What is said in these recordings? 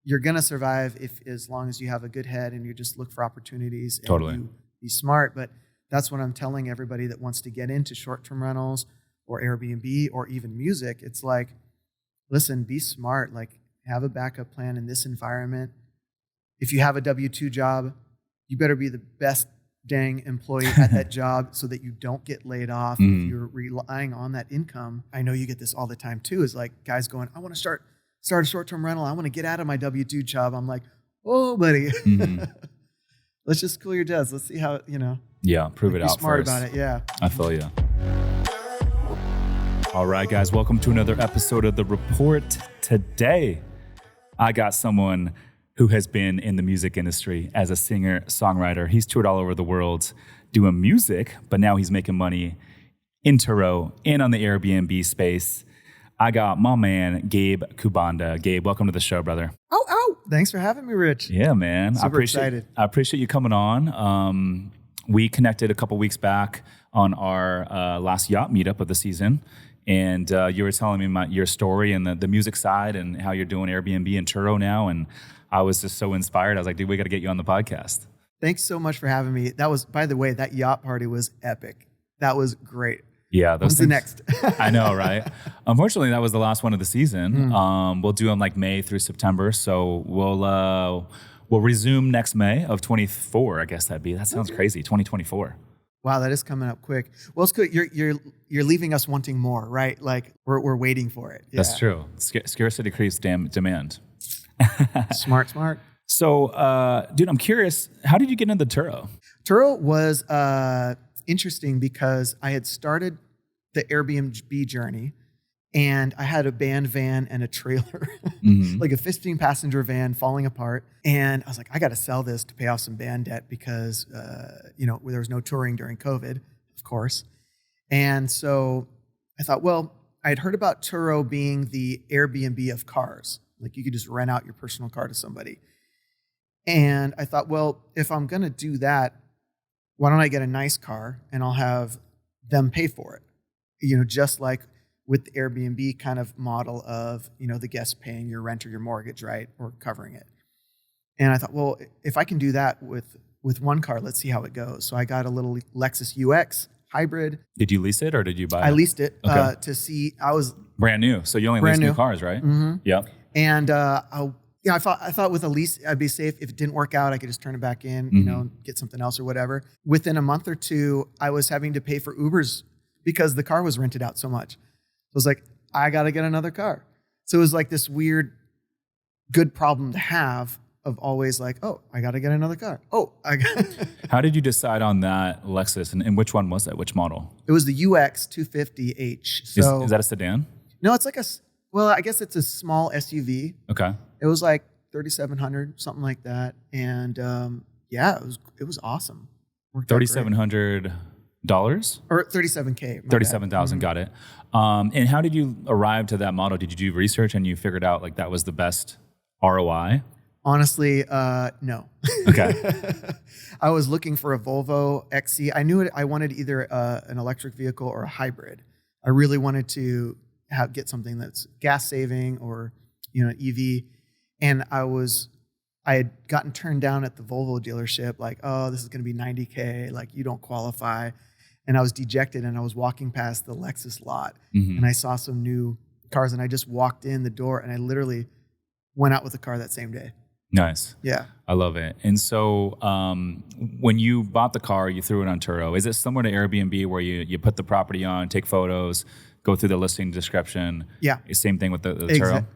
you're going to survive as long as you have a good head and you just look for opportunities and Totally. you be smart. But that's what I'm telling everybody that wants to get into short-term rentals or Airbnb or even music. It's like, listen, be smart. Like, have a backup plan in this environment. If you have a W-2 job, you better be the best dang employee at that job so that you don't get laid off. If you're relying on that income, I know you get this all the time too, is like guys going, I want to start a short-term rental. I want to get out of my W-2 job. I'm like, oh, buddy, let's just cool your jets. Let's see how, Yeah, prove it out first. Be smart about it, yeah. I feel you. All right, guys, welcome to another episode of The Report. Today, I got someone who has been in the music industry as a singer, songwriter. He's toured all over the world doing music, but now he's making money in Turo and on the Airbnb space. I got my man, Gabe Kubanda. Gabe, welcome to the show, brother. Oh, thanks for having me, Rich. Yeah, man. Super excited. I appreciate you coming on. We connected a couple weeks back on our last yacht meetup of the season. And you were telling me your story and the music side and how you're doing Airbnb and Turo now. And I was just so inspired. I was like, dude, we got to get you on the podcast. Thanks so much for having me. That was, by the way, that yacht party was epic. That was great. Yeah. When's the next? I know, right? Unfortunately, that was the last one of the season. We'll do them like May through September. So we'll resume next May of 24, I guess that'd be. That sounds crazy, 2024. Wow, that is coming up quick. Well, it's good. You're leaving us wanting more, right? Like we're waiting for it. Yeah. That's true. Scarcity creates demand. Smart. So, dude, I'm curious. How did you get into Turo? Turo was interesting because I had started the Airbnb journey, and I had a band van and a trailer, like a 15-passenger van falling apart. And I was like, I got to sell this to pay off some band debt because, there was no touring during COVID, of course. And so I thought, well, I'd heard about Turo being the Airbnb of cars. Like you could just rent out your personal car to somebody. And I thought, well, if I'm going to do that, why don't I get a nice car and I'll have them pay for it? Just like with the Airbnb kind of model of, the guest paying your rent or your mortgage, right? Or covering it. And I thought, well, if I can do that with one car, let's see how it goes. So I got a little Lexus UX hybrid. Did you lease it or did you buy it? I leased it to see. I was brand new. So you only lease new cars, right? Mm-hmm. Yep. And I thought with a lease, I'd be safe. If it didn't work out, I could just turn it back in, get something else or whatever. Within a month or two, I was having to pay for Ubers because the car was rented out so much. So I was like, I got to get another car. So it was like this weird, good problem to have of always like, oh, I got to get another car. How did you decide on that Lexus and which one was that? Which model? It was the UX 250H. So is that a sedan? No, it's like I guess it's a small SUV. Okay. It was like 3,700, something like that. And it was awesome. $3,700? Or $37K. 37,000, got it. And how did you arrive to that model? Did you do research and you figured out like that was the best ROI? Honestly, no. Okay. I was looking for a Volvo XC. I knew I wanted either an electric vehicle or a hybrid. I really wanted to get something that's gas saving or EV. And I had gotten turned down at the Volvo dealership, like, oh, this is going to be $90K, like you don't qualify. And I was dejected, and I was walking past the Lexus lot, and I saw some new cars, and I just walked in the door, and I literally went out with a car that same day. Nice. Yeah. I love it. And so when you bought the car, you threw it on Turo. Is it similar to Airbnb where you put the property on, take photos, go through the listing description? Yeah. Same thing with the Turo?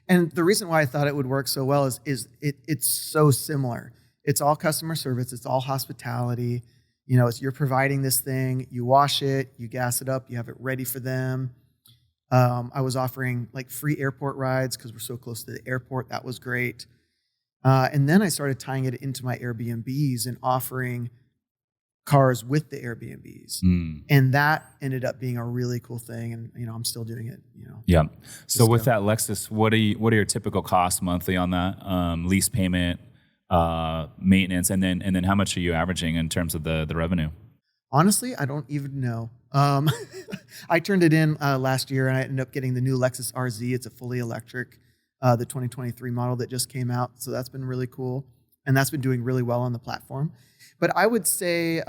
And the reason why I thought it would work so well is it's so similar. It's all customer service. It's all hospitality. You're providing this thing. You wash it. You gas it up. You have it ready for them. I was offering like free airport rides because we're so close to the airport. That was great. And then I started tying it into my Airbnbs and offering cars with the Airbnbs. And that ended up being a really cool thing. And, I'm still doing it, Yeah. So with that Lexus, what are your typical costs monthly on that? Lease payment, maintenance, and then how much are you averaging in terms of the revenue? Honestly, I don't even know. I turned it in last year and I ended up getting the new Lexus RZ. It's a fully electric the 2023 model that just came out. So that's been really cool. And that's been doing really well on the platform. But I would say,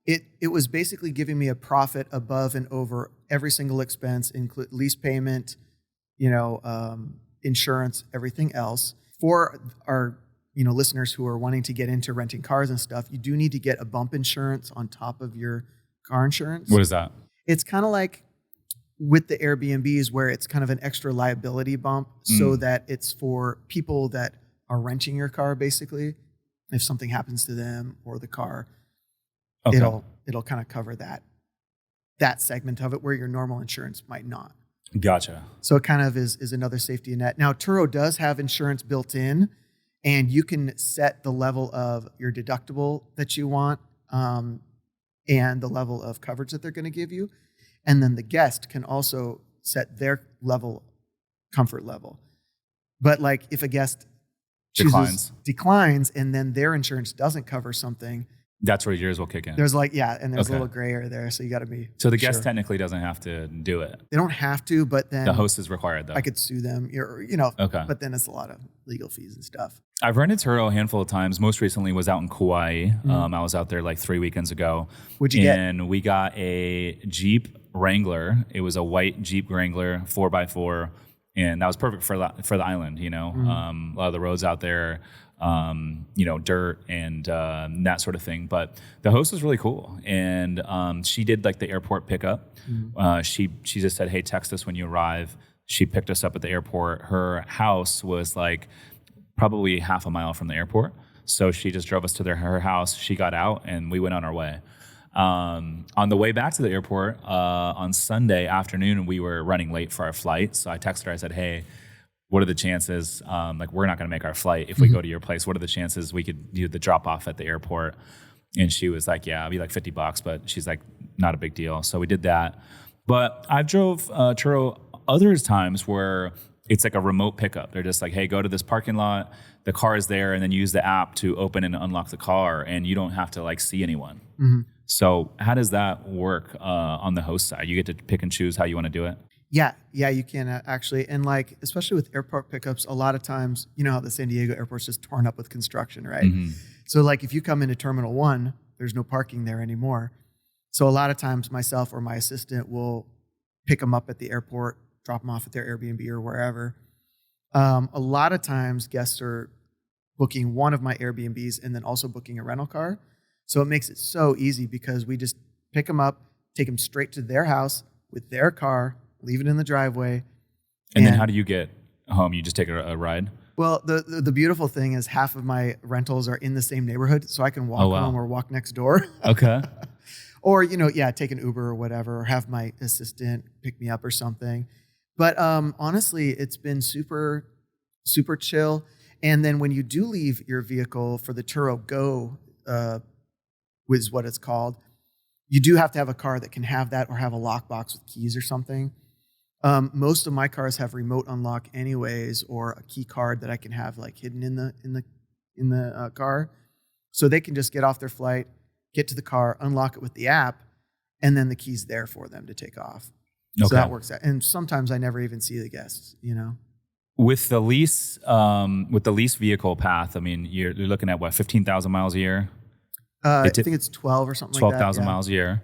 it was basically giving me a profit above and over every single expense, include lease payment, insurance, everything else. For our listeners who are wanting to get into renting cars and stuff, you do need to get a bump insurance on top of your car insurance. What is that? It's kind of like with the Airbnbs where it's kind of an extra liability bump so that it's for people that are renting your car, basically. If something happens to them or the car, it'll kind of cover that segment of it where your normal insurance might not. Gotcha. So it kind of is another safety net. Now, Turo does have insurance built in, and you can set the level of your deductible that you want and the level of coverage that they're going to give you. And then the guest can also set their comfort level. But like if a guest declines and then their insurance doesn't cover something, that's where yours will kick in. There's a little gray area there, so you got to be So the guest technically doesn't have to do it. They don't have to, but then the host is required though. I could sue them, but then it's a lot of legal fees and stuff. I've rented Turo a handful of times. Most recently was out in Kauai. I was out there like 3 weekends ago. What'd you get? And we got a Jeep Wrangler. It was a white Jeep Wrangler 4x4. And that was perfect for the island, A lot of the roads out there, dirt and that sort of thing. But the host was really cool. And she did like the airport pickup. She just said, hey, text us when you arrive. She picked us up at the airport. Her house was like probably half a mile from the airport. So she just drove us to her house. She got out and we went on our way. On the way back to the airport, on Sunday afternoon, we were running late for our flight. So I texted her, I said, hey, what are the chances, we're not going to make our flight if we go to your place. What are the chances we could do the drop off at the airport? And she was like, yeah, it'll be like $50, but she's like, not a big deal. So we did that. But I drove Turo other times where it's like a remote pickup. They're just like, hey, go to this parking lot. The car is there, and then use the app to open and unlock the car, and you don't have to like see anyone. So how does that work on the host side? You get to pick and choose how you want to do it? Yeah, you can actually. And like, especially with airport pickups, a lot of times, how the San Diego airport's just torn up with construction, right? So like if you come into Terminal 1, there's no parking there anymore. So a lot of times myself or my assistant will pick them up at the airport, drop them off at their Airbnb or wherever. A lot of times guests are booking one of my Airbnbs and then also booking a rental car. So it makes it so easy because we just pick them up, take them straight to their house with their car, leave it in the driveway. And then how do you get home? You just take a ride? Well, the beautiful thing is half of my rentals are in the same neighborhood, so I can walk home or walk next door. Okay. Or, take an Uber or whatever, or have my assistant pick me up or something. But honestly, it's been super, super chill. And then when you do leave your vehicle for the Turo Go, is what it's called, you do have to have a car that can have that or have a lockbox with keys or something. Most of my cars have remote unlock anyways, or a key card that I can have like hidden in the car. So they can just get off their flight, get to the car, unlock it with the app, and then the key's there for them to take off. Okay. So that works out. And sometimes I never even see the guests, With the lease vehicle path, I mean, you're looking at what, 15,000 miles a year? I think it's 12 or something like that. 12,000 miles a year.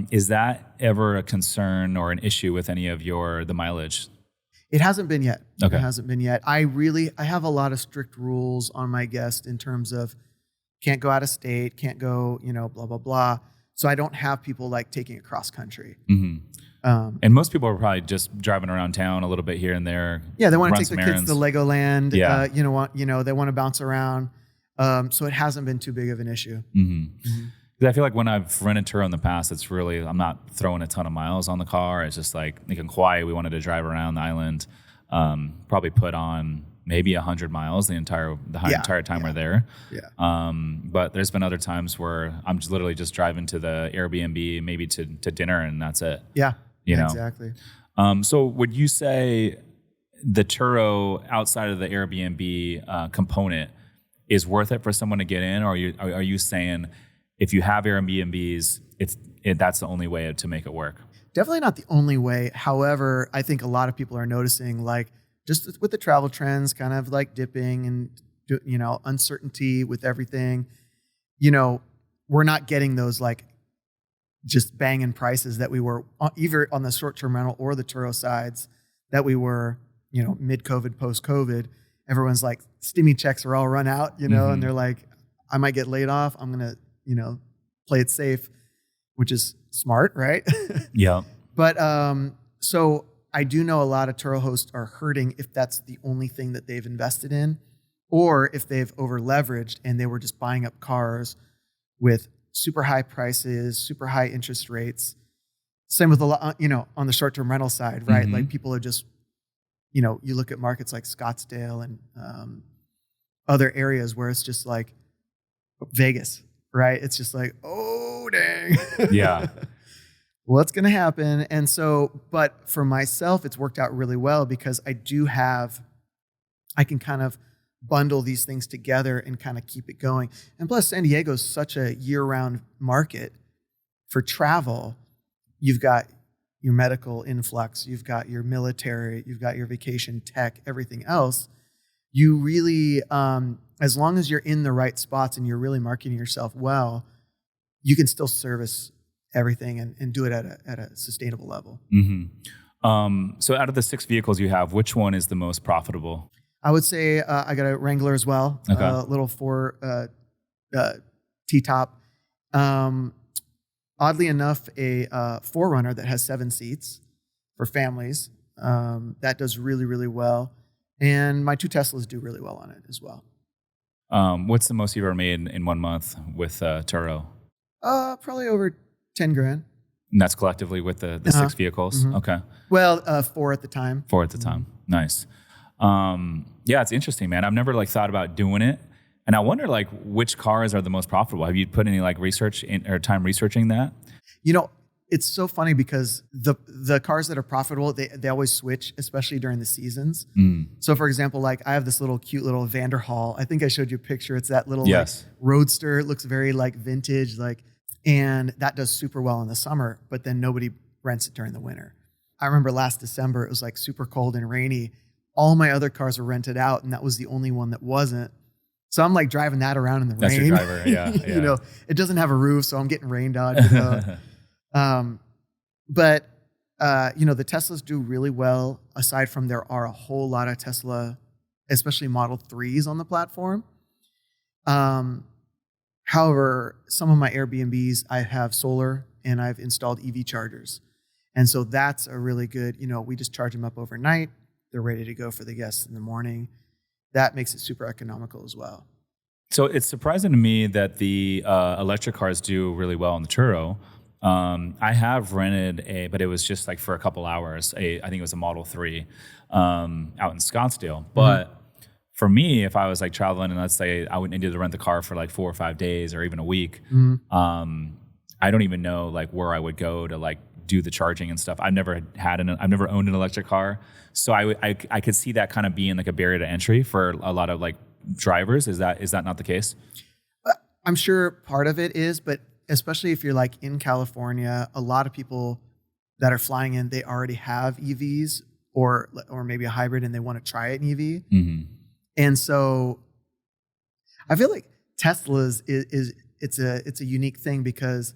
Is that ever a concern or an issue with any of the mileage? It hasn't been yet. Okay. It hasn't been yet. I have a lot of strict rules on my guests in terms of can't go out of state, can't go, blah, blah, blah. So I don't have people like taking it cross country. And most people are probably just driving around town a little bit here and there. Yeah, they want to take the kids to Legoland. Yeah. They want to bounce around. So it hasn't been too big of an issue. I feel like when I've rented Turo in the past, it's really, I'm not throwing a ton of miles on the car. It's just like in Kauai, we wanted to drive around the island, probably put on maybe 100 miles the entire time we're there. Yeah. But there's been other times where I'm just literally just driving to the Airbnb, maybe to dinner, and that's it. Yeah. You know? Exactly. So would you say the Turo outside of the Airbnb component is worth it for someone to get in, or are you saying if you have Airbnbs, that's the only way to make it work? Definitely not the only way. However, I think a lot of people are noticing, like, just with the travel trends kind of like dipping and, uncertainty with everything, we're not getting those like just banging prices that we were either on the short-term rental or the Turo sides that we were, mid-COVID, post-COVID. Everyone's like, stimmy checks are all run out, and they're like, I might get laid off. I'm going to, play it safe, which is smart, right? Yeah. But so I do know a lot of Turo hosts are hurting if that's the only thing that they've invested in, or if they've over leveraged and they were just buying up cars with super high prices, super high interest rates. Same with a lot, on the short-term rental side, right? Like people are just, you look at markets like Scottsdale and other areas where it's just like Vegas, right? It's just like, oh, dang. Yeah. What's going to happen? And so, but for myself, it's worked out really well because I can kind of bundle these things together and kind of keep it going. And plus, San Diego is such a year-round market for travel. You've got your medical influx, you've got your military, you've got your vacation tech, everything else. You really, as long as you're in the right spots and you're really marketing yourself well, you can still service everything and do it at a sustainable level. So out of the 6 vehicles you have, which one is the most profitable? I would say I got a Wrangler as well, Okay. Little 4 T-top. Oddly enough, a 4Runner that has 7 seats for families. That does really, really well. And my 2 Teslas do really well on it as well. What's the most you've ever made in 1 month with Turo? Probably over 10 grand. And that's collectively with the 6 vehicles? Okay. Well, 4 at the time. 4 at the time. Nice. Yeah, it's interesting, man. I've never thought about doing it. And I wonder which cars are the most profitable. Have you put any research or time researching that? It's so funny because the cars that are profitable, they always switch, especially during the seasons. So for example, I have this cute little Vanderhall. I think I showed you a picture. It's that little roadster. It looks very vintage, and that does super well in the summer, but then nobody rents it during the winter. I remember last December, it was super cold and rainy. All my other cars were rented out, and that was the only one that wasn't. So I'm driving that around in the rain. That's your driver, yeah. It doesn't have a roof, so I'm getting rained on. But the Teslas do really well. Aside from there are a whole lot of Tesla, especially Model 3s on the platform. However, some of my Airbnbs, I have solar and I've installed EV chargers. And so that's a really good, we just charge them up overnight. They're ready to go for the guests in the morning. That makes it super economical as well. So it's surprising to me that the electric cars do really well on the Turo. I have rented but it was just for a couple hours. I think it was a Model 3 out in Scottsdale. But for me, if I was traveling and let's say I needed to rent the car for 4 or 5 days or even a week, I don't even know where I would go to do the charging and stuff. I've never owned an electric car, so I could see that kind of being a barrier to entry for a lot of drivers. Is that not the case? I'm sure part of it is, but especially if you're in California, a lot of people that are flying in, they already have EVs or maybe a hybrid and they want to try it in EV. And so I feel like Tesla's it's a unique thing because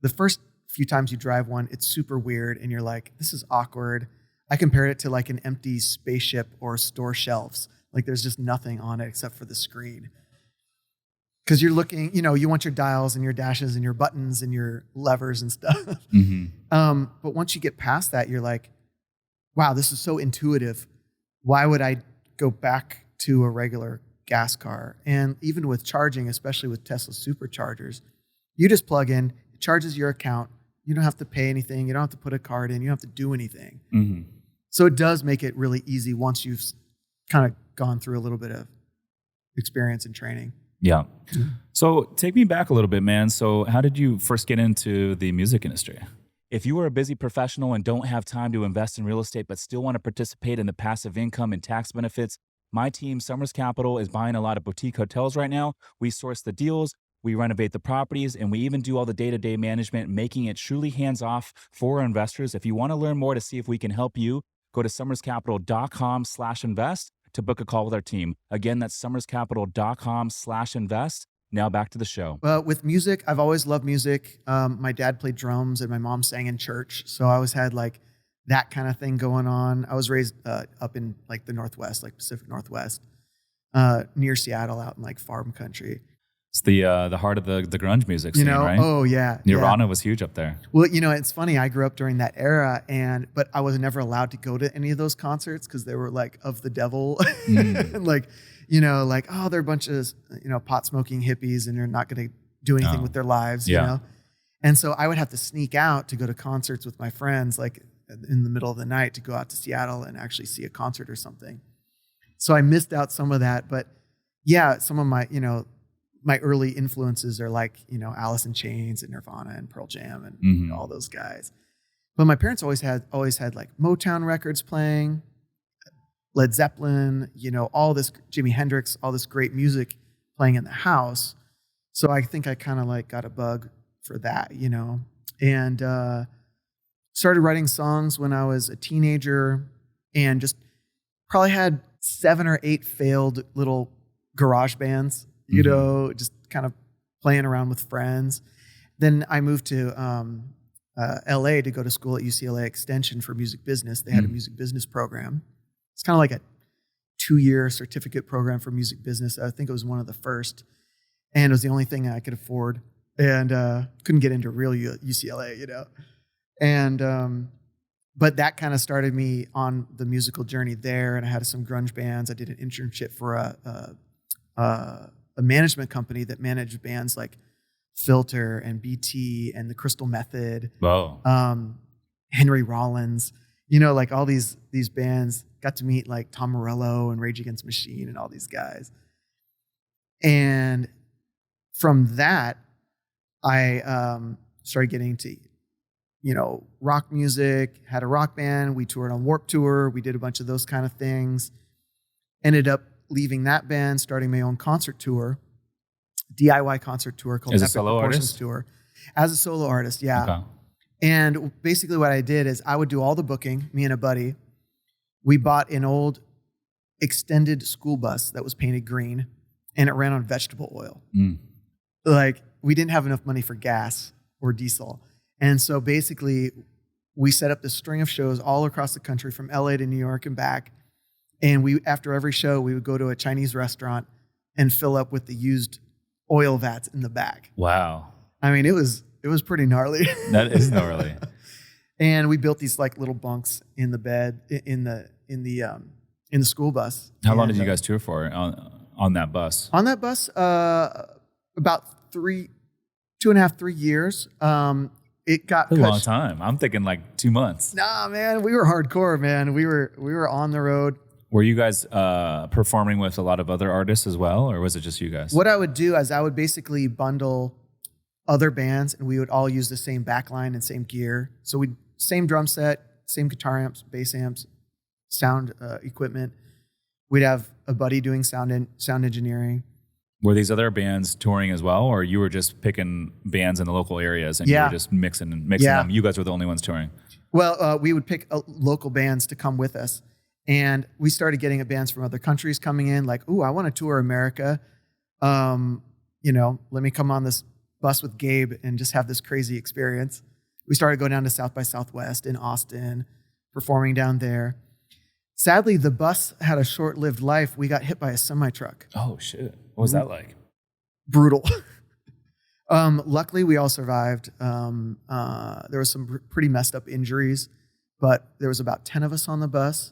the first few times you drive one, it's super weird and you're this is awkward. I compared it to an empty spaceship or store shelves. There's just nothing on it except for the screen. Because you're looking, you want your dials and your dashes and your buttons and your levers and stuff. But once you get past that, you're wow, this is so intuitive. Why would I go back to a regular gas car? And even with charging, especially with Tesla superchargers, you just plug in, it charges your account. You don't have to pay anything. You don't have to put a card in. You don't have to do anything. So it does make it really easy once you've kind of gone through a little bit of experience and training. Yeah. So take me back a little bit, man. So how did you first get into the music industry? If you are a busy professional and don't have time to invest in real estate but still want to participate in the passive income and tax benefits, my team, Summers Capital, is buying a lot of boutique hotels right now. We source the deals. We renovate the properties, and we even do all the day-to-day management, making it truly hands-off for our investors. If you want to learn more to see if we can help you, go to summerscapital.com/invest to book a call with our team. Again, that's summerscapital.com/invest. Now back to the show. Well, with music, I've always loved music. My dad played drums and my mom sang in church. So I always had like that kind of thing going on. I was raised up in like the Northwest, like Pacific Northwest, near Seattle, out in like farm country. It's the heart of the grunge music scene, right? Oh yeah. Nirvana was huge up there. Well, it's funny. I grew up during that era, but I was never allowed to go to any of those concerts because they were like of the devil. Like, oh, they're a bunch of, pot smoking hippies and they're not going to do anything with their lives, you know? And so I would have to sneak out to go to concerts with my friends, like in the middle of the night, to go out to Seattle and actually see a concert or something. So I missed out some of that, but yeah, some of my, my early influences are like, Alice in Chains and Nirvana and Pearl Jam and all those guys. But my parents always had like Motown records playing, Led Zeppelin, all this Jimi Hendrix, all this great music playing in the house. So I think I kind of like got a bug for that, and started writing songs when I was a teenager and just probably had 7 or 8 failed little garage bands, just kind of playing around with friends. Then I moved to LA to go to school at UCLA Extension for music business. They had a music business program. It's kind of like a 2-year certificate program for music business. I think it was one of the first, and it was the only thing I could afford, and couldn't get into real UCLA, And but that kind of started me on the musical journey there, and I had some grunge bands. I did an internship for a management company that managed bands like Filter and BT and the Crystal Method. Wow. Henry Rollins, like all these bands. Got to meet like Tom Morello and Rage Against the Machine and all these guys. And from that, I started getting into, rock music, had a rock band. We toured on Warped Tour. We did a bunch of those kind of things. Ended up leaving that band, starting my own concert tour, DIY concert tour called Epic Proportions Tour. As a solo artist, yeah. Okay. And basically what I did is I would do all the booking, me and a buddy. We bought an old extended school bus that was painted green, and it ran on vegetable oil. Like, we didn't have enough money for gas or diesel. And so basically, we set up this string of shows all across the country from LA to New York and back. And after every show, we would go to a Chinese restaurant and fill up with the used oil vats in the back. Wow. I mean, it was pretty gnarly. That is gnarly. And we built these like little bunks in the bed in the school bus. How long did you guys tour for on that bus? On that bus, about 2.5, 3 years. It got a long time. I'm thinking like 2 months. Nah, man, we were hardcore, man. We were on the road. Were you guys performing with a lot of other artists as well, or was it just you guys? What I would do is I would basically bundle other bands, and we would all use the same backline and same gear. So same drum set, same guitar amps, bass amps, sound equipment. We'd have a buddy doing sound engineering. Were these other bands touring as well, or you were just picking bands in the local areas and you were just mixing them? You guys were the only ones touring. Well, we would pick local bands to come with us, and we started getting bands from other countries coming in. Like, ooh, I want to tour America. Let me come on this bus with Gabe and just have this crazy experience. We started going down to South by Southwest in Austin, performing down there. Sadly, the bus had a short-lived life. We got hit by a semi-truck. Oh, shit. What was that like? Brutal. Luckily, we all survived. There was some pretty messed up injuries, but there was about 10 of us on the bus.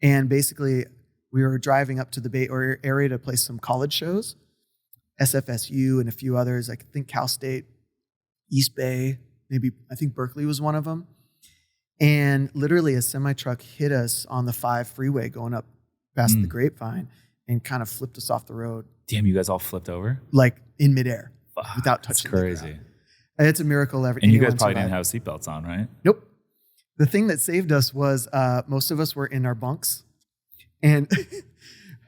And basically, we were driving up to the Bay Area to play some college shows, SFSU and a few others. I think Cal State, East Bay, I think Berkeley was one of them. And literally a semi-truck hit us on the 5 freeway going up past the Grapevine and kind of flipped us off the road. Damn, you guys all flipped over? Like in midair without touching the ground. Crazy. It's a miracle. And you guys probably didn't have seatbelts on, right? Nope. The thing that saved us was most of us were in our bunks. And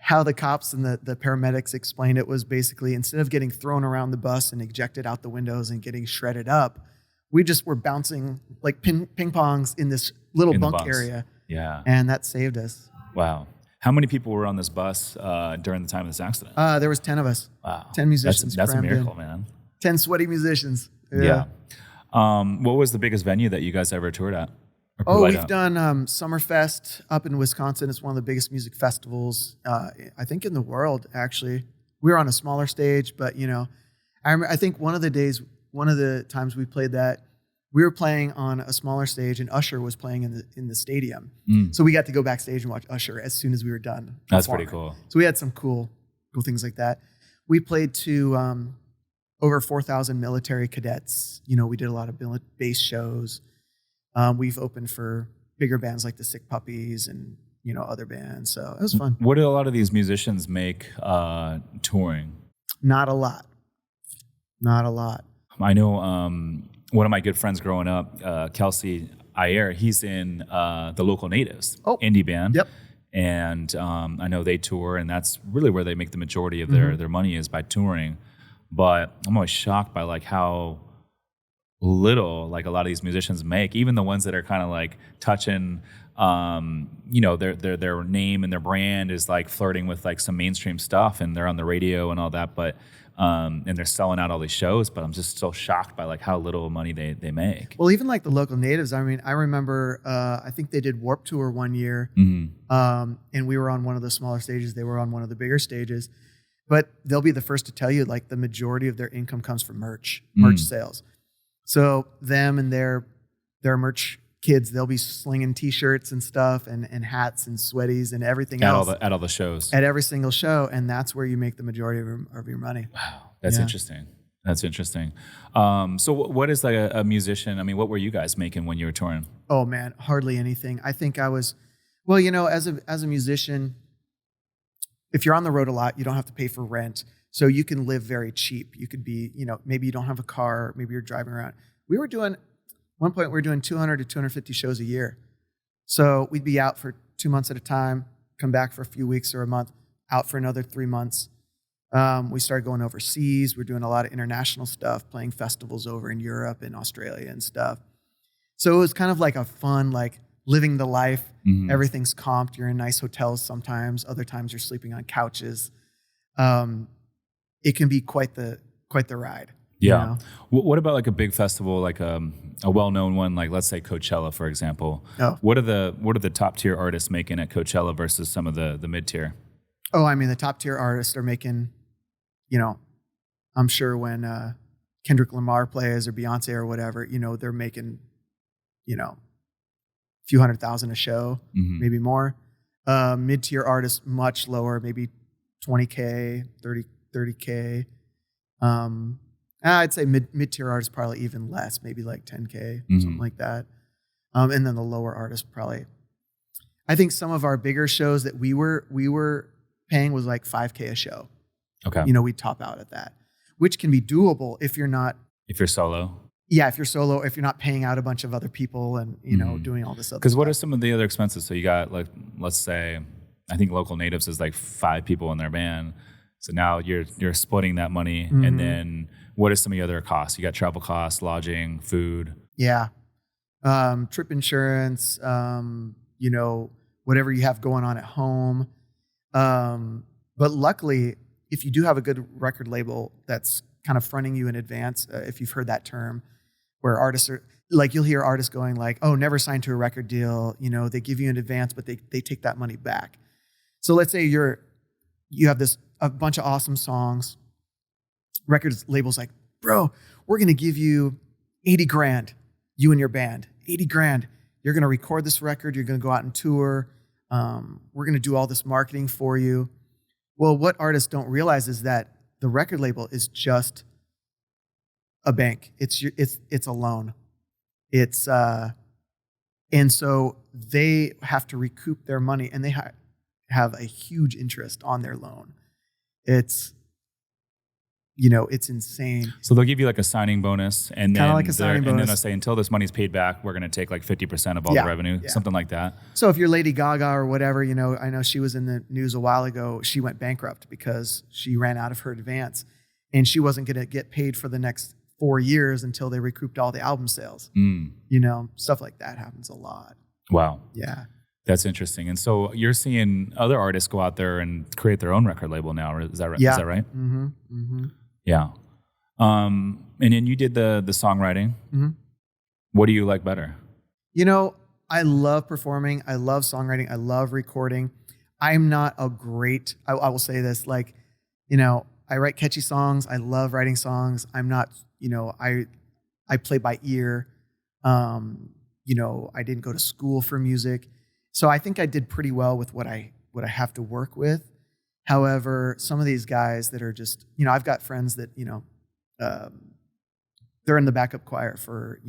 how the cops and the paramedics explained it was basically instead of getting thrown around the bus and ejected out the windows and getting shredded up, we just were bouncing like ping pongs in this little bunk area. Yeah. And that saved us. Wow. How many people were on this bus during the time of this accident? There was 10 of us. Wow. 10 musicians. That's a miracle, man. 10 sweaty musicians. Yeah. What was the biggest venue that you guys ever toured at? We've done Summerfest up in Wisconsin. It's one of the biggest music festivals, I think, in the world, actually. We were on a smaller stage, but, I think one of the times we played that, we were playing on a smaller stage, and Usher was playing in the stadium. So we got to go backstage and watch Usher as soon as we were done. That's pretty cool. So we had some cool things like that. We played to over 4,000 military cadets. We did a lot of bass shows. We've opened for bigger bands like the Sick Puppies and, other bands. So it was fun. What do a lot of these musicians make touring? Not a lot. I know one of my good friends growing up, Kelsey Ayer, he's in the Local Natives indie band. Yep. And I know they tour, and that's really where they make the majority of their money is by touring. But I'm always shocked by like how little like a lot of these musicians make, even the ones that are kind of like touching their name and their brand is like flirting with like some mainstream stuff, and they're on the radio and all that, but and they're selling out all these shows, but I'm just so shocked by like how little money they make. Well, even like the Local Natives, I mean, I remember I think they did Warped Tour one year, and we were on one of the smaller stages, they were on one of the bigger stages, but they'll be the first to tell you like the majority of their income comes from merch sales. So them and their merch kids, they'll be slinging T-shirts and stuff and hats and sweaties and everything else. At all the shows. At every single show. And that's where you make the majority of your money. Wow. That's interesting. So what is like a musician? I mean, what were you guys making when you were touring? Oh, man, hardly anything. I think I was, well, as a musician, if you're on the road a lot, you don't have to pay for rent. So you can live very cheap. You could be, maybe you don't have a car, maybe you're driving around. One point we were doing 200 to 250 shows a year. So we'd be out for 2 months at a time, come back for a few weeks or a month, out for another 3 months. We started going overseas. We're doing a lot of international stuff, playing festivals over in Europe and Australia and stuff. So it was kind of like a fun, like living the life. Everything's comped. You're in nice hotels sometimes. Other times you're sleeping on couches. It can be quite the ride. Yeah. What about like a big festival, like a well-known one, like let's say Coachella, for example? Oh. What are the top tier artists making at Coachella versus some of the mid tier? Oh, I mean, the top tier artists are making, I'm sure when Kendrick Lamar plays or Beyonce or whatever, they're making, a few $100,000 a show, maybe more. Mid tier artists much lower, maybe $20K, $30K. I'd say mid-tier artists probably even less, maybe like $10K, something like that. And then the lower artists probably. I think some of our bigger shows that we were paying was like $5K a show. Okay. We top out at that, which can be doable if you're not. If you're solo. Yeah, if you're solo, if you're not paying out a bunch of other people and doing all this other. Because what are some of the other expenses? So you got like, let's say, I think Local Natives is like 5 people in their band. So now you're splitting that money, and then what are some of the other costs? You got travel costs, lodging, food. Yeah, trip insurance. Whatever you have going on at home. But luckily, if you do have a good record label that's kind of fronting you in advance, if you've heard that term, where artists are like, you'll hear artists going like, "Oh, never signed to a record deal." They give you in advance, but they take that money back. So let's say you have a bunch of awesome songs. Record label's like, "Bro, we're going to give you 80 grand, you and your band, 80 grand. You're going to record this record. You're going to go out and tour. We're going to do all this marketing for you." Well, what artists don't realize is that the record label is just a bank. It's a loan. And so they have to recoup their money, and they have a huge interest on their loan. It's it's insane. So they'll give you like a signing bonus, and then Like a signing bonus. And then they'll say, until this money's paid back, we're going to take like 50% of all the revenue, something like that. So if you're Lady Gaga or whatever, I know she was in the news a while ago. She went bankrupt because she ran out of her advance, and she wasn't going to get paid for the next 4 years until they recouped all the album sales. Stuff like that happens a lot. Wow. Yeah. That's interesting. And so you're seeing other artists go out there and create their own record label now. Is that right? Yeah. Is that right? Mm-hmm. Mm-hmm. Yeah. And then you did the songwriting. Mm-hmm. What do you like better? I love performing. I love songwriting. I love recording. I'm not a great, I will say this, I write catchy songs. I love writing songs. I'm not, I play by ear. I didn't go to school for music. So I think I did pretty well with what I have to work with. However, some of these guys that are just, I've got friends that, they're in the backup choir for,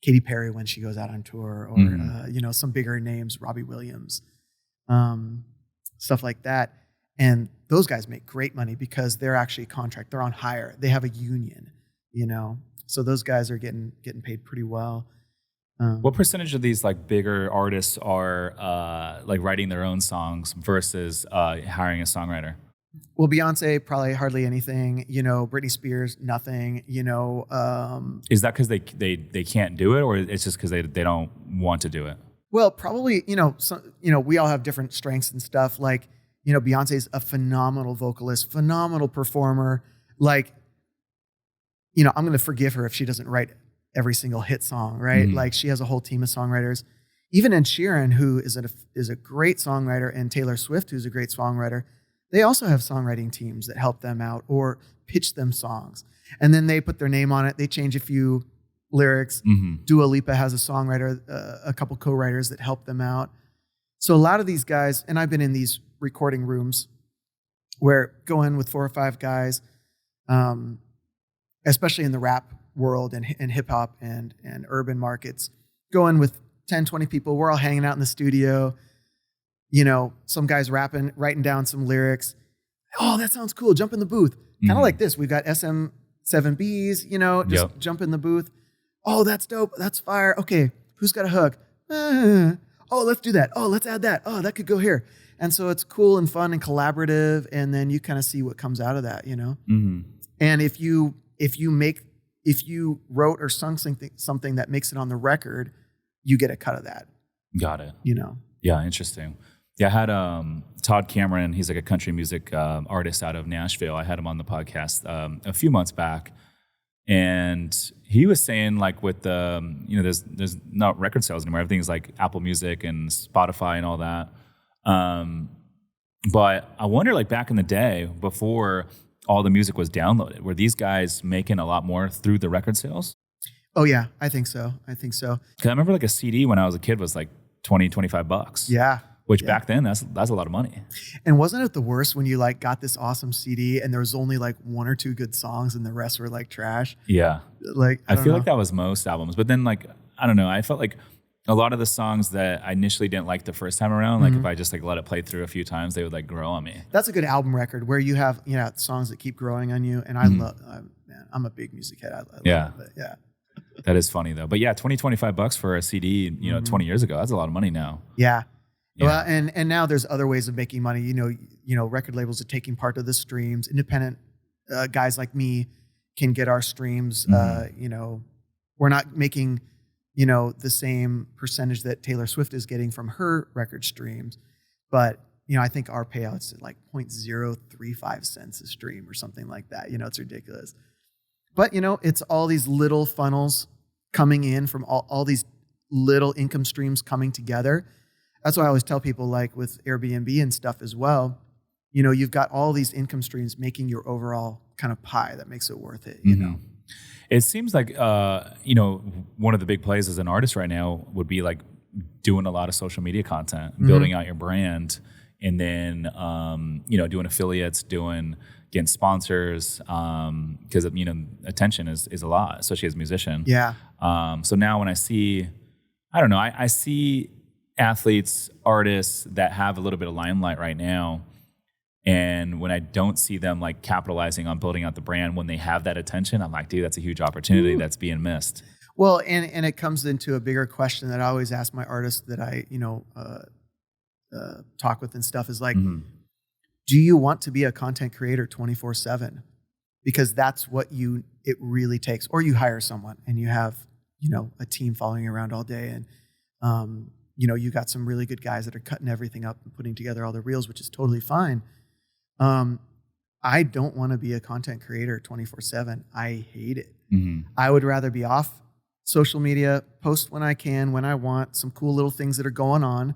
Katy Perry when she goes out on tour, or, some bigger names, Robbie Williams, stuff like that. And those guys make great money because they're actually they're on hire. They have a union, so those guys are getting paid pretty well. What percentage of these like bigger artists are like writing their own songs versus hiring a songwriter? Well, Beyonce, probably hardly anything. Britney Spears, nothing. Is that because they can't do it, or it's just because they don't want to do it? Well, probably. We all have different strengths and stuff. Like, Beyonce's a phenomenal vocalist, phenomenal performer. Like, I'm going to forgive her if she doesn't write every single hit song, right? Mm-hmm. Like, she has a whole team of songwriters. Even Ed Sheeran, who is a great songwriter, and Taylor Swift, who's a great songwriter, they also have songwriting teams that help them out or pitch them songs. And then they put their name on it. They change a few lyrics. Mm-hmm. Dua Lipa has a songwriter, a couple co-writers that help them out. So a lot of these guys, and I've been in these recording rooms where go in with 4 or 5 guys, especially in the rap world and hip hop and urban markets, go in with 10, 20 people. We're all hanging out in the studio. Some guys writing down some lyrics. Oh, that sounds cool. Jump in the booth. Kind of like this. We've got SM7Bs, just jump in the booth. Oh, that's dope. That's fire. Okay, who's got a hook? Oh, let's do that. Oh, let's add that. Oh, that could go here. And so it's cool and fun and collaborative. And then you kind of see what comes out of that, Mm-hmm. And if you wrote or sung something that makes it on the record, you get a cut of that. Got it. Yeah, interesting. Yeah, I had Todd Cameron. He's like a country music artist out of Nashville. I had him on the podcast a few months back, and he was saying like with there's not record sales anymore. Everything's like Apple Music and Spotify and all that. But I wonder, like back in the day before all the music was downloaded, were these guys making a lot more through the record sales? Oh yeah, I think so. Because I remember like a CD when I was a kid was like $20, $25. Yeah. Which back then, that's a lot of money. And wasn't it the worst when you like got this awesome CD and there was only like 1 or 2 good songs and the rest were like trash? Yeah. Like I feel like that was most albums. But then like, I don't know, I felt like a lot of the songs that I initially didn't like the first time around, like if I just like let it play through a few times, they would like grow on me. That's a good album record where you have, songs that keep growing on you. And I love, man, I'm a big music head. I love it. Yeah. That is funny though. But yeah, $20, $25 for a CD, 20 years ago, that's a lot of money now. Yeah. Well, and now there's other ways of making money. Record labels are taking part of the streams. Independent guys like me can get our streams. We're not making, the same percentage that Taylor Swift is getting from her record streams, but I think our payouts at like 0.035 cents a stream or something like that. It's ridiculous. But it's all these little funnels coming in from all these little income streams coming together. That's why I always tell people, like with Airbnb and stuff as well, you've got all these income streams making your overall kind of pie that makes it worth it, It seems like, one of the big plays as an artist right now would be like doing a lot of social media content, building out your brand, and then, doing affiliates, getting sponsors, because, attention is a lot, especially as a musician. Yeah. So now when I see, I see athletes, artists that have a little bit of limelight right now, And when I don't see them like capitalizing on building out the brand, when they have that attention, I'm like, dude, that's a huge opportunity that's being missed. Well, and it comes into a bigger question that I always ask my artists that I, talk with and stuff is like, do you want to be a content creator 24/7? Because that's what it really takes. Or you hire someone and you have, a team following you around all day. And, you got some really good guys that are cutting everything up and putting together all the reels, which is totally fine. I don't want to be a content creator 24/7. I hate it. I would rather be off social media, post when I can, when I want, some cool little things that are going on,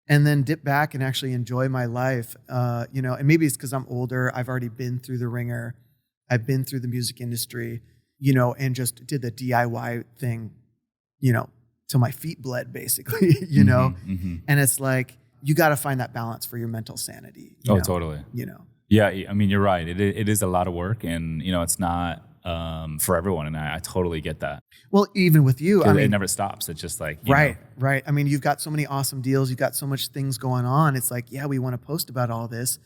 and then dip back and actually enjoy my life. And maybe it's because I'm older. I've already been through the ringer. I've been through the music industry, and just did the DIY thing, till my feet bled, basically, And it's like, you got to find that balance for your mental sanity. Totally. Yeah, I mean, you're right. It is a lot of work, and, it's not for everyone, and I totally get that. Well, even with you, I mean, it never stops. It's just like, right. I mean, you've got so many awesome deals. You've got so much things going on. It's like, yeah, we want to post about all this,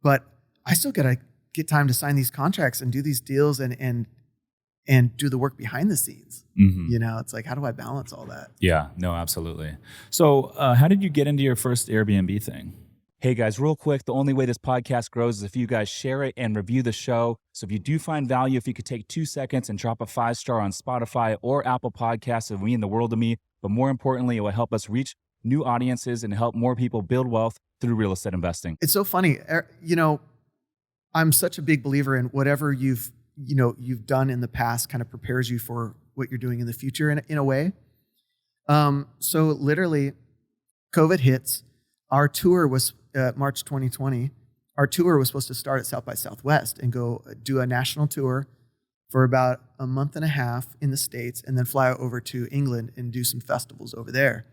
but I still got to get time to sign these contracts and do these deals and do the work behind the scenes. It's like, how do I balance all that? Yeah, no, absolutely. So how did you get into your first Airbnb thing? Hey guys, real quick, the only way this podcast grows is if you guys share it and review the show. So if you do find value, if you could take 2 seconds and drop a 5-star on Spotify or Apple Podcasts, it would mean the world to me. But more importantly, it will help us reach new audiences and help more people build wealth through real estate investing. It's so funny. I'm such a big believer in whatever you've done in the past kind of prepares you for what you're doing in the future in a way. So literally, COVID hits. Our tour was March 2020. Our tour was supposed to start at South by Southwest and go do a national tour for about a month and a half in the States, and then fly over to England and do some festivals over there,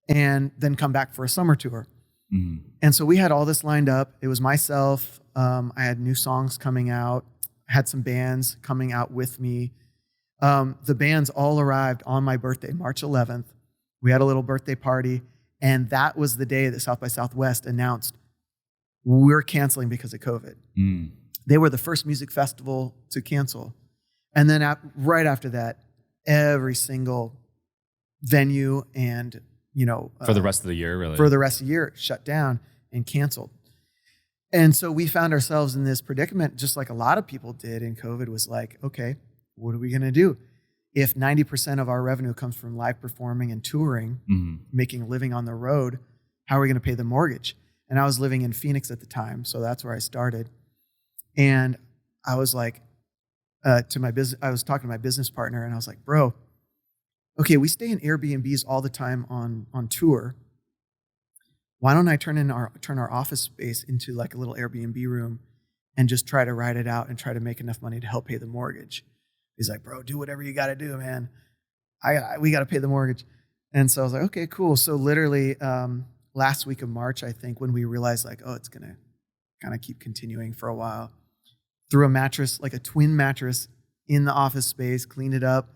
and then come back for a summer tour. And so we had all this lined up. It was myself. I had new songs coming out. I had some bands coming out with me. The bands all arrived on my birthday, March 11th. We had a little birthday party. And that was the day that South by Southwest announced, we're canceling because of COVID. They were the first music festival to cancel. And then right after that, every single venue and, for the rest of the year, really? For the rest of the year, shut down and canceled. And so we found ourselves in this predicament, just like a lot of people did in COVID, was like, okay, what are we going to do? If 90% of our revenue comes from live performing and touring, making a living on the road, how are we going to pay the mortgage? And I was living in Phoenix at the time, so that's where I started. And I was like, I was talking to my business partner, and I was like, bro, okay, we stay in Airbnbs all the time on tour. Why don't I turn our office space into like a little Airbnb room and just try to ride it out and try to make enough money to help pay the mortgage? He's like, bro, do whatever you got to do, man. We got to pay the mortgage. And so I was like, okay, cool. So literally last week of March, I think, when we realized like, oh, it's going to kind of keep continuing for a while, threw a mattress, like a twin mattress in the office space, cleaned it up.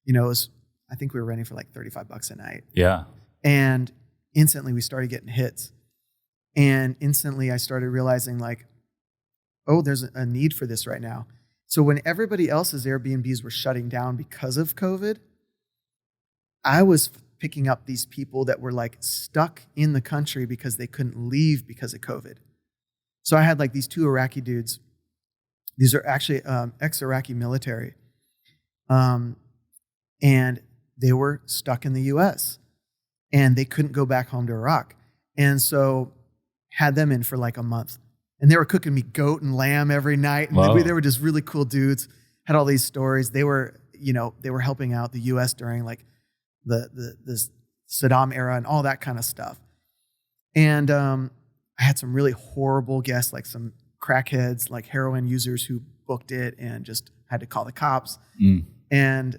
I think we were renting for like $35 a night. Yeah. And instantly we started getting hits. And instantly I started realizing like, oh, there's a need for this right now. So when everybody else's Airbnbs were shutting down because of COVID, I was picking up these people that were like stuck in the country because they couldn't leave because of COVID. So I had like these 2 Iraqi dudes. These are actually ex-Iraqi military. And they were stuck in the US and they couldn't go back home to Iraq. And so had them in for like a month. And they were cooking me goat and lamb every night. And they were just really cool dudes. Had all these stories. They were helping out the U.S. during like the Saddam era and all that kind of stuff. And I had some really horrible guests, like some crackheads, like heroin users who booked it and just had to call the cops. And,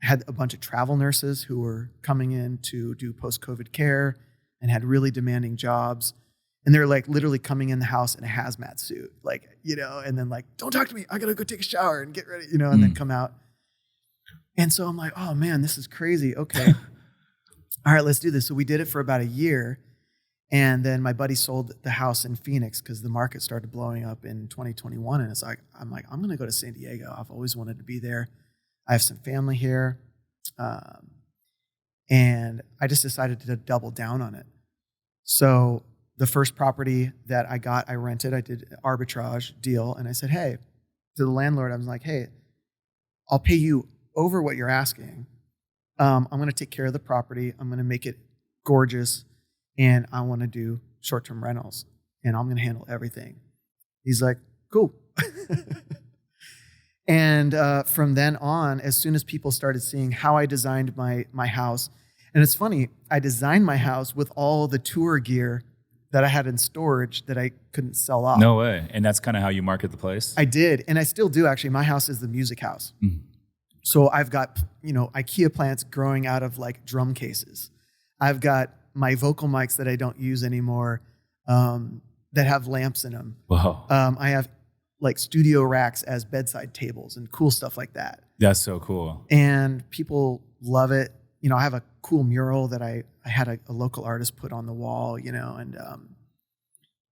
had a bunch of travel nurses who were coming in to do post-COVID care and had really demanding jobs. And they're like literally coming in the house in a hazmat suit, like, and then like, don't talk to me. I got to go take a shower and get ready, and then come out. And so I'm like, oh man, this is crazy. Okay. All right, let's do this. So we did it for about a year. And then my buddy sold the house in Phoenix because the market started blowing up in 2021. And I'm going to go to San Diego. I've always wanted to be there. I have some family here. And I just decided to double down on it. So the first property that I got, I rented. I did an arbitrage deal. And I said, hey, to the landlord, I was like, hey, I'll pay you over what you're asking. I'm going to take care of the property. I'm going to make it gorgeous. And I want to do short-term rentals, and I'm going to handle everything. He's like, cool. And from then on, as soon as people started seeing how I designed my house, and it's funny, I designed my house with all the tour gear that I had in storage that I couldn't sell off. No way. And that's kind of how you market the place? I did, and I still do, actually. My house is the music house. Mm. So I've got, IKEA plants growing out of like drum cases. I've got my vocal mics that I don't use anymore that have lamps in them. Wow. I have like studio racks as bedside tables and cool stuff like that. That's so cool. And people love it. I have a cool mural that I had a local artist put on the wall,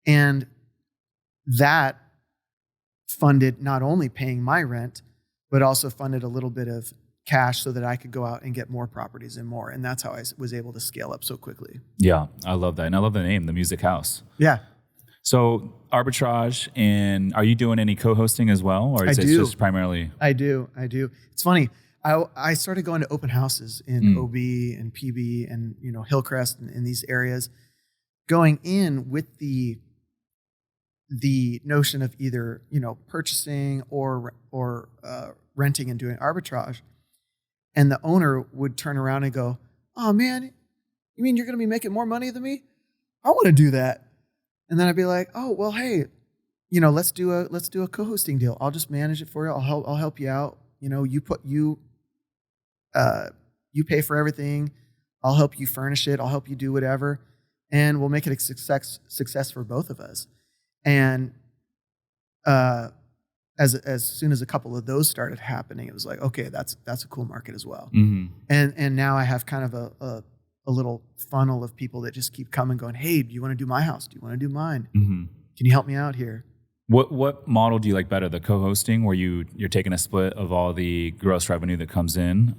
and that funded not only paying my rent, but also funded a little bit of cash so that I could go out and get more properties and more. And that's how I was able to scale up so quickly. Yeah, I love that. And I love the name, The Music House. Yeah. So arbitrage, and are you doing any co-hosting as well? Or is it just primarily? I do. It's funny. I started going to open houses in OB and PB and, Hillcrest and in these areas, going in with the notion of either, purchasing or renting and doing arbitrage. And the owner would turn around and go, oh man, you mean you're going to be making more money than me? I want to do that. And then I'd be like, oh, well, hey, let's do a co-hosting deal. I'll just manage it for you. I'll help you out. You pay for everything. I'll help you furnish it. I'll help you do whatever. And we'll make it a success for both of us. And, as soon as a couple of those started happening, it was like, okay, that's a cool market as well. Mm-hmm. And now I have kind of a little funnel of people that just keep coming, going, hey, do you want to do my house? Do you want to do mine? Mm-hmm. Can you help me out here? What model do you like better? The co-hosting, where you're taking a split of all the gross revenue that comes in.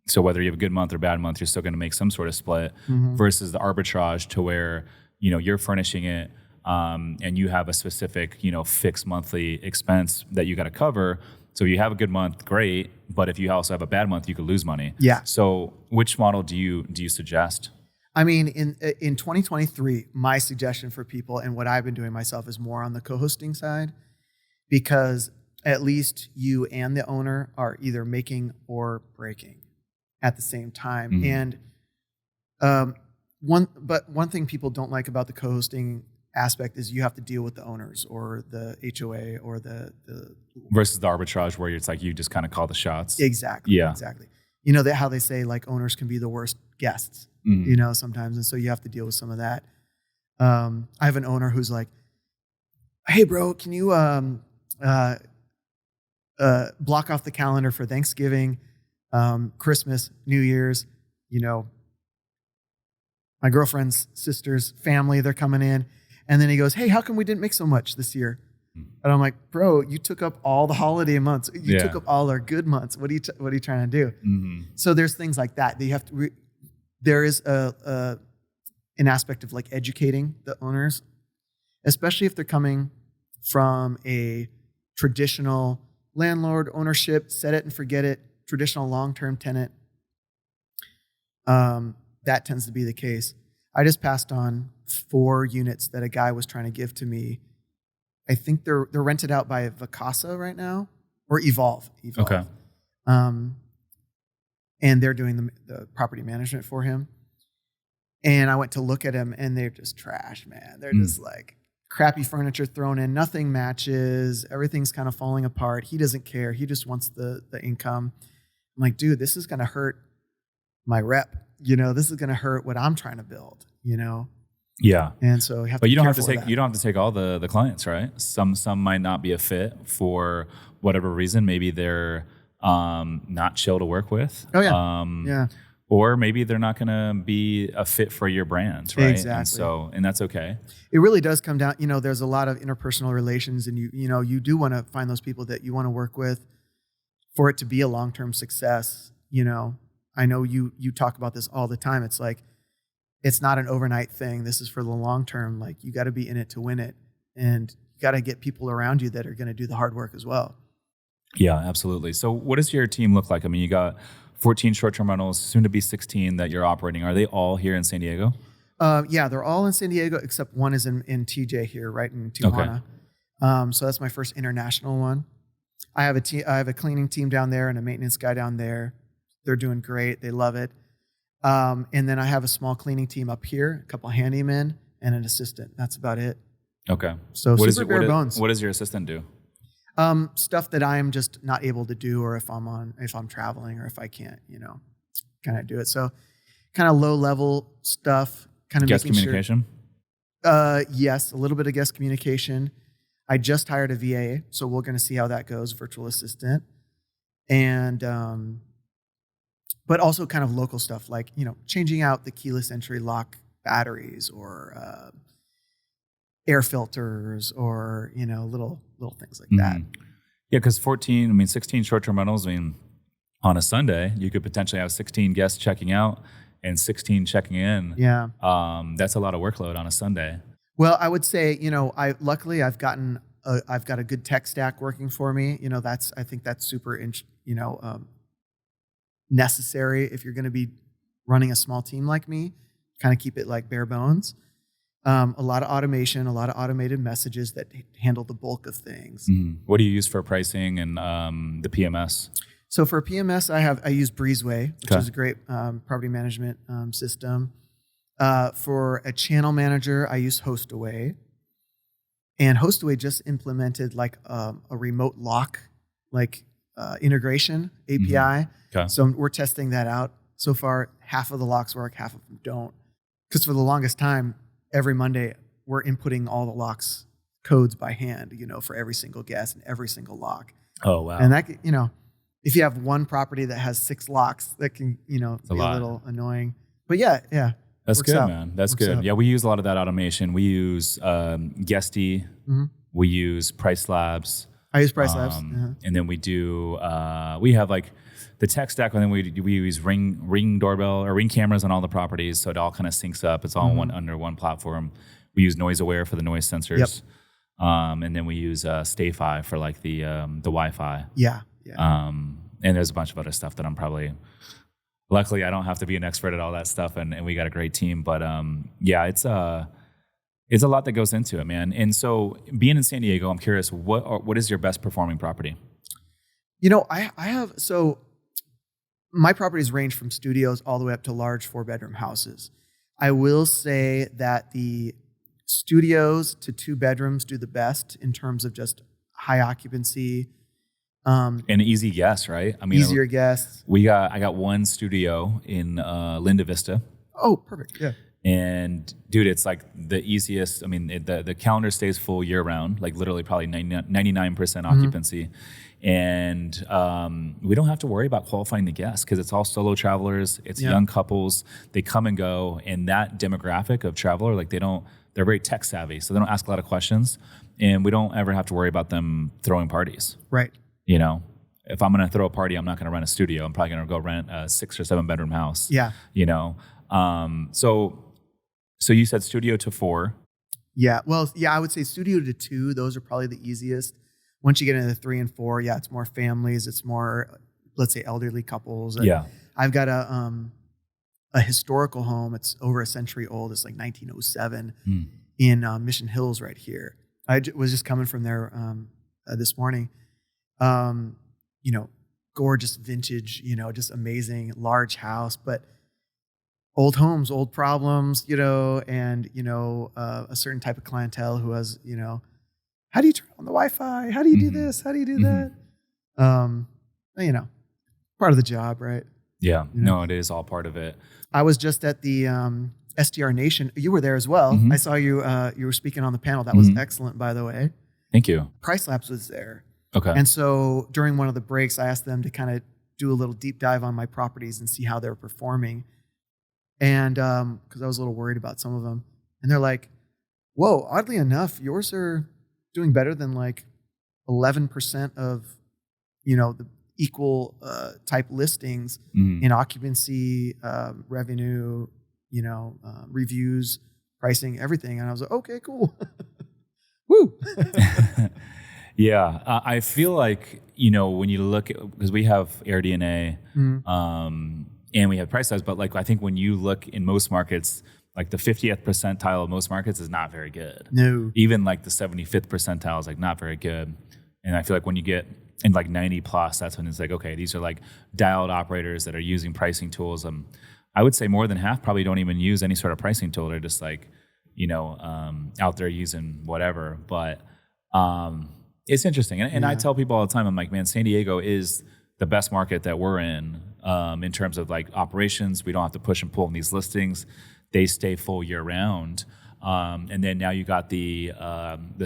So whether you have a good month or bad month, you're still going to make some sort of split. Mm-hmm. Versus the arbitrage, to where you're furnishing it. And you have a specific, fixed monthly expense that you got to cover. So if you have a good month, great. But if you also have a bad month, you could lose money. Yeah. So which model do you suggest? I mean, in 2023, my suggestion for people and what I've been doing myself is more on the co-hosting side, because at least you and the owner are either making or breaking at the same time. Mm-hmm. And one thing people don't like about the co-hosting aspect is you have to deal with the owners or the HOA or the versus the arbitrage, where it's like you just kind of call the shots. Exactly. Yeah. Exactly. How they say like owners can be the worst guests, sometimes. And so you have to deal with some of that. I have an owner who's like, hey bro, can you block off the calendar for Thanksgiving, Christmas, New Year's, my girlfriend's sister's family, they're coming in. And then he goes, hey, how come we didn't make so much this year? And I'm like, bro, you took up all the holiday months. You took up all our good months. What are you trying to do? Mm-hmm. So there's things like that you have to. There is an aspect of like educating the owners, especially if they're coming from a traditional landlord ownership, set it and forget it, traditional long-term tenant. That tends to be the case. I just passed on 4 units that a guy was trying to give to me. I think they're rented out by Vacasa right now, or Evolve. Okay. And they're doing the property management for him. And I went to look at him, and they're just trash, man. They're just like crappy furniture thrown in. Nothing matches. Everything's kind of falling apart. He doesn't care. He just wants the income. I'm like, dude, this is going to hurt my rep. This is going to hurt what I'm trying to build, Yeah. And so you don't have to take all the clients, right? Some might not be a fit for whatever reason. Maybe they're not chill to work with. Oh yeah. Yeah. Or maybe they're not going to be a fit for your brand, right? Exactly. And that's okay. It really does come down, there's a lot of interpersonal relations, and you do want to find those people that you want to work with for it to be a long-term success. I know you talk about this all the time. It's like, it's not an overnight thing. This is for the long term. Like, you got to be in it to win it, and you got to get people around you that are going to do the hard work as well. Yeah, absolutely. So what does your team look like? I mean, you got 14 short-term rentals, soon to be 16 that you're operating. Are they all here in San Diego? Yeah, they're all in San Diego, except one is in TJ here, right in Tijuana. Okay. So that's my first international one. I have a cleaning team down there and a maintenance guy down there. They're doing great. They love it. And then I have a small cleaning team up here, a couple of handymen, and an assistant. That's about it. Okay. So super bare bones. What does your assistant do? Stuff that I'm just not able to do, or if I'm traveling, or if I can't, kind of do it. So kind of low level stuff, kind of guest communication. Yes, a little bit of guest communication. I just hired a VA, so we're going to see how that goes, virtual assistant, and but also kind of local stuff like changing out the keyless entry lock batteries, or air filters, or little things like that. Yeah, because 16 short-term rentals. On a Sunday, you could potentially have 16 guests checking out and 16 checking in. Yeah, that's a lot of workload on a Sunday. Well, I would say luckily I've got a good tech stack working for me. I think that's super necessary if you're going to be running a small team like me. Kind of keep it like bare bones. A lot of automation, a lot of automated messages that handle the bulk of things. Mm-hmm. What do you use for pricing and the PMS? So for PMS, I use Breezeway, which is a great property management system. For a channel manager, I use HostAway. And HostAway just implemented like a remote lock integration API. Mm-hmm. Okay. So we're testing that out. So far, half of the locks work, half of them don't. Because for the longest time, every Monday, we're inputting all the locks codes by hand, for every single guest and every single lock. Oh, wow. And that, if you have one property that has 6 locks, that can, be a little annoying. But yeah. That's good, man. That's good. Yeah, we use a lot of that automation. We use Guesty. Mm-hmm. We use Price Labs. I use Price Labs. And then we do, we have like the tech stack, and then we use ring doorbell or ring cameras on all the properties, so it all kind of syncs up. It's all under one platform. We use Noise Aware for the noise sensors. Yep. And then we use StayFi for like the Wi-Fi. Yeah. And there's a bunch of other stuff that I'm probably. Luckily, I don't have to be an expert at all that stuff, and we got a great team. But yeah, it's a lot that goes into it, man. And so, being in San Diego, I'm curious, what is your best performing property? I have my properties range from studios all the way up to large 4-bedroom houses. I will say that the studios to 2 bedrooms do the best in terms of just high occupancy. An easy guess, right? Easier guess. I got one studio in Linda Vista. Oh, perfect. Yeah. And dude, it's like the easiest. The calendar stays full year round, like literally probably 99% occupancy. And we don't have to worry about qualifying the guests because it's all solo travelers. It's young couples. They come and go. And that demographic of traveler, they're very tech savvy. So they don't ask a lot of questions. And we don't ever have to worry about them throwing parties. Right. If I'm going to throw a party, I'm not going to rent a studio. I'm probably going to go rent a 6 or 7 bedroom house. Yeah. So you said studio to 4. Yeah. Well, yeah, I would say studio to 2. Those are probably the easiest. Once you get into 3 and 4, yeah, it's more families. It's more, let's say, elderly couples. Yeah. I've got a historical home. It's over a century old. It's like 1907 in Mission Hills right here. I was just coming from there this morning. Gorgeous vintage, just amazing large house, but old homes, old problems, and, a certain type of clientele who has, how do you turn on the Wi-Fi? How do you do this? How do you do that? Part of the job, right? Yeah, no, it is all part of it. I was just at the STR Nation. You were there as well. I saw you were speaking on the panel. That was excellent, by the way. Thank you. Price Labs was there. Okay. And so during one of the breaks, I asked them to kind of do a little deep dive on my properties and see how they're performing. And because I was a little worried about some of them. And they're like, whoa, oddly enough, yours are doing better than like 11% of, the equal type listings in occupancy, revenue, reviews, pricing, everything. And I was like, okay, cool. Woo. Yeah. I feel like, when you look at, because we have AirDNA and we have price tags, but like, I think when you look in most markets, like the 50th percentile of most markets is not very good. No. Even like the 75th percentile is like not very good. And I feel like when you get in like 90 plus, that's when it's like, okay, these are like dialed operators that are using pricing tools. I would say more than half probably don't even use any sort of pricing tool. They're just like, out there using whatever. But it's interesting. And I tell people all the time, I'm like, man, San Diego is the best market that we're in terms of like operations. We don't have to push and pull in these listings. They stay full year round. And then now you got the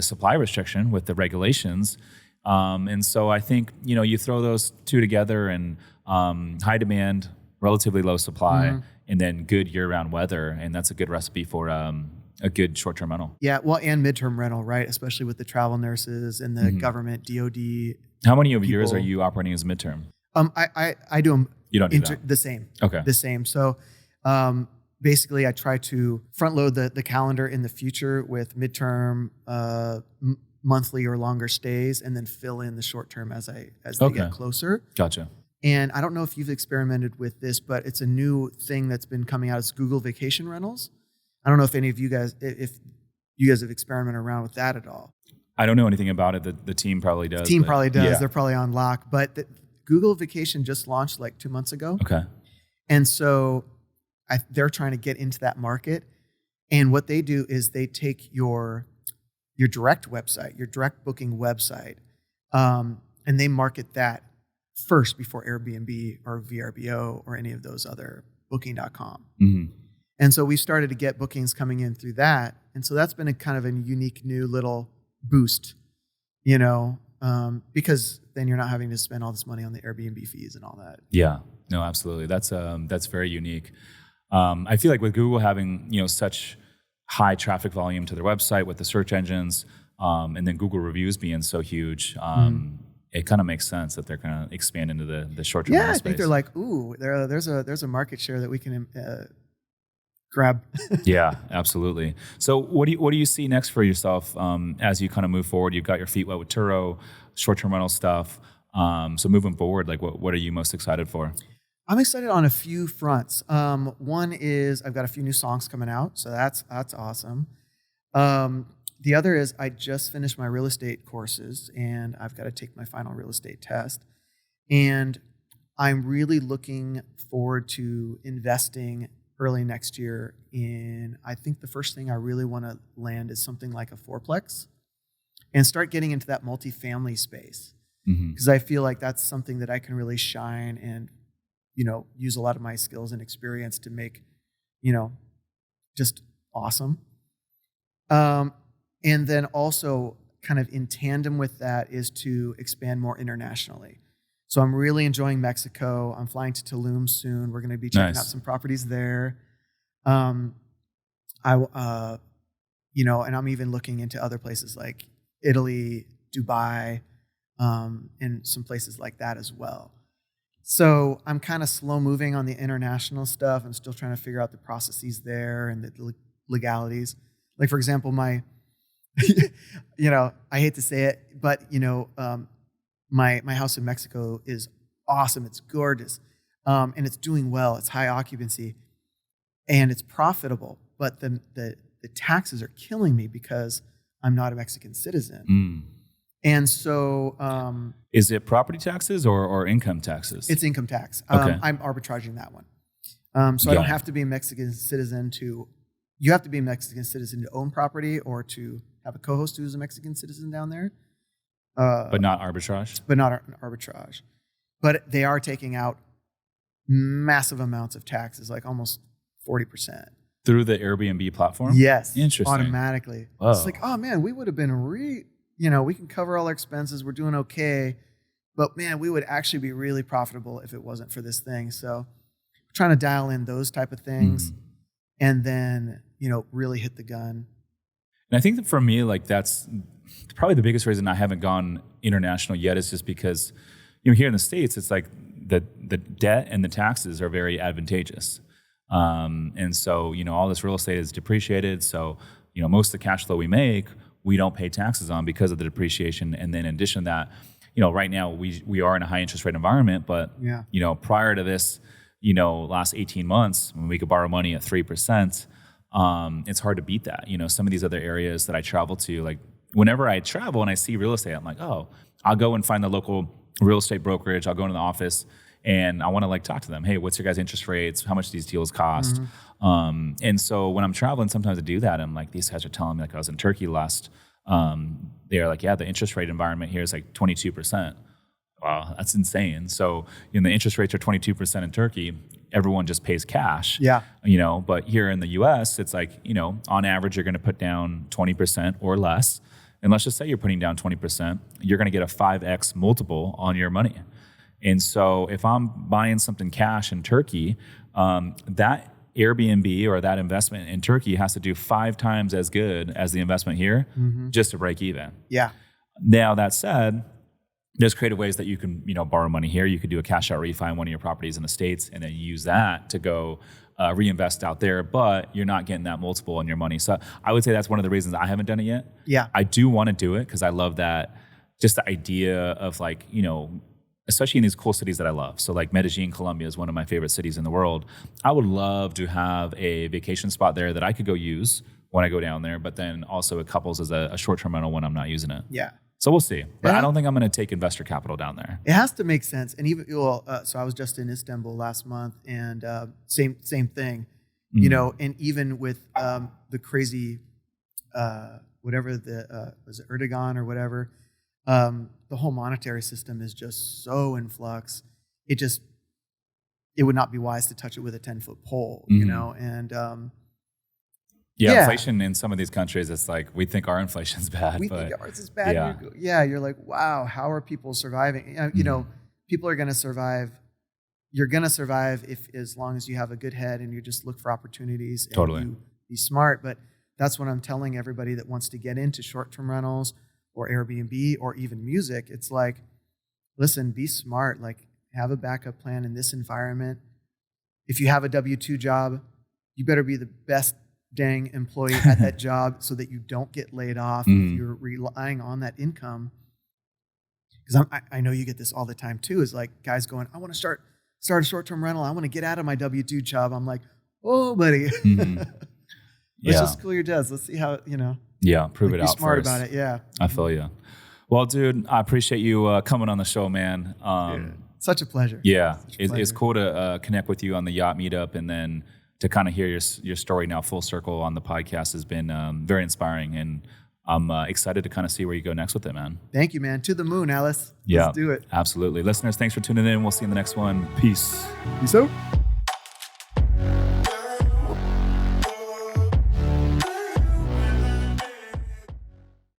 supply restriction with the regulations. And so I think, you throw those two together and high demand, relatively low supply, and then good year-round weather. And that's a good recipe for a good short-term rental. Yeah, well, and midterm rental, right? Especially with the travel nurses and the government, DOD. How many of yours are you operating as midterm? I do them you don't do that. The same. Okay. The same. So basically, I try to front load the calendar in the future with midterm, monthly or longer stays, and then fill in the short term as they get closer. Gotcha. And I don't know if you've experimented with this, but it's a new thing that's been coming out as Google Vacation Rentals. I don't know if any of you guys, if you guys have experimented around with that at all. I don't know anything about it. The team probably does. The team probably does. Yeah. They're probably on lock. But Google Vacation just launched like 2 months ago. Okay. And so they're trying to get into that market. And what they do is they take your direct website, your direct booking website, and they market that first before Airbnb or VRBO or any of those other booking.com. And so we started to get bookings coming in through that. And so that's been a kind of a unique new little boost, because then you're not having to spend all this money on the Airbnb fees and all that. Yeah, no, absolutely. That's very unique. I feel like with Google having, such high traffic volume to their website with the search engines, and then Google reviews being so huge, it kind of makes sense that they're going to expand into the short-term rental space. I think they're like, ooh, there's a market share that we can grab. Yeah, absolutely. So what do you see next for yourself as you kind of move forward? You've got your feet wet with Turo, short-term rental stuff. So moving forward, like what are you most excited for? I'm excited on a few fronts. One is I've got a few new songs coming out, so that's awesome. The other is I just finished my real estate courses, and I've got to take my final real estate test. And I'm really looking forward to investing early next year in, I think the first thing I really want to land is something like a fourplex and start getting into that multifamily space. Because I feel like that's something that I can really shine and use a lot of my skills and experience to make, just awesome. And then also kind of in tandem with that is to expand more internationally. So I'm really enjoying Mexico. I'm flying to Tulum soon. We're going to be checking out some properties there. And I'm even looking into other places like Italy, Dubai, and some places like that as well. So I'm kind of slow moving on the international stuff. I'm still trying to figure out the processes there and the legalities. Like, for example, my, I hate to say it, but, my house in Mexico is awesome. It's gorgeous. And it's doing well. It's high occupancy and it's profitable. But the taxes are killing me because I'm not a Mexican citizen. And so... is it property taxes or income taxes? It's income tax. Okay. I'm arbitraging that one. So I don't have to be a Mexican citizen you have to be a Mexican citizen to own property or to have a co-host who's a Mexican citizen down there. But not arbitrage? But not arbitrage. But they are taking out massive amounts of taxes, like almost 40%. Through the Airbnb platform? Yes. Interesting. Automatically. Whoa. It's like, oh man, we would have been we can cover all our expenses. We're doing okay. but man, we would actually be really profitable if it wasn't for this thing. So trying to dial in those type of things and then, really hit the gun. And I think that for me, like that's probably the biggest reason I haven't gone international yet is just because, here in the States, it's like the debt and the taxes are very advantageous. And so, all this real estate is depreciated. So, most of the cash flow we make, we don't pay taxes on because of the depreciation. And then in addition to that, right now we are in a high interest rate environment, but, prior to this, last 18 months, when we could borrow money at 3%, it's hard to beat that. Some of these other areas that I travel to, like whenever I travel and I see real estate, I'm like, oh, I'll go and find the local real estate brokerage. I'll go into the office and I want to talk to them. Hey, what's your guys' interest rates? How much do these deals cost? And so when I'm traveling, sometimes I do that. I'm like, these guys are telling me, I was in Turkey last, they're like, yeah, the interest rate environment here is 22%. Wow, that's insane. So, the interest rates are 22% in Turkey. Everyone just pays cash. Yeah. But here in the US, it's on average, you're going to put down 20% or less. And let's just say you're putting down 20%, you're going to get a 5x multiple on your money. And so if I'm buying something cash in Turkey, that Airbnb or that investment in Turkey has to do 5 times as good as the investment here just to break even. Yeah. Now, that said, there's creative ways that you can, borrow money here. You could do a cash out refi on one of your properties in the States and then use that to go reinvest out there, but you're not getting that multiple on your money. So I would say that's one of the reasons I haven't done it yet. Yeah. I do want to do it because I love that, just the idea of especially in these cool cities that I love. So Medellin, Colombia is one of my favorite cities in the world. I would love to have a vacation spot there that I could go use when I go down there, but then also it couples as a short-term rental when I'm not using it. Yeah. So we'll see. But I don't think I'm going to take investor capital down there. It has to make sense. And even, so I was just in Istanbul last month and same thing, and even with the crazy, whatever was it Erdogan or whatever, the whole monetary system is just so in flux. It would not be wise to touch it with a 10-foot pole, and yeah, inflation in some of these countries, it's we think our inflation's bad. We think ours is bad. You're like, wow, how are people surviving? People are going to survive. You're going to survive as long as you have a good head and you just look for opportunities and you be smart. But that's what I'm telling everybody that wants to get into short-term rentals or Airbnb or even music. It's listen, be smart. Have a backup plan in this environment. If you have a W-2 job, you better be the best dang employee at that job so that you don't get laid off if you're relying on that income. Because I know you get this all the time too, is guys going, I want to start a short-term rental. I want to get out of my W-2 job. I'm like, oh, buddy. Let's just cool your jets. Let's see how, Yeah, prove it out. Be smart first. about it, yeah. I feel you. Well, dude, I appreciate you coming on the show, man. Such a pleasure. Yeah, it's cool to connect with you on the yacht meetup, and then to kind of hear your story now full circle on the podcast has been very inspiring, and I'm excited to kind of see where you go next with it, man. Thank you, man. To the moon, Alice. Yeah, let's do it. Absolutely. Listeners, thanks for tuning in. We'll see you in the next one. Peace. Peace out.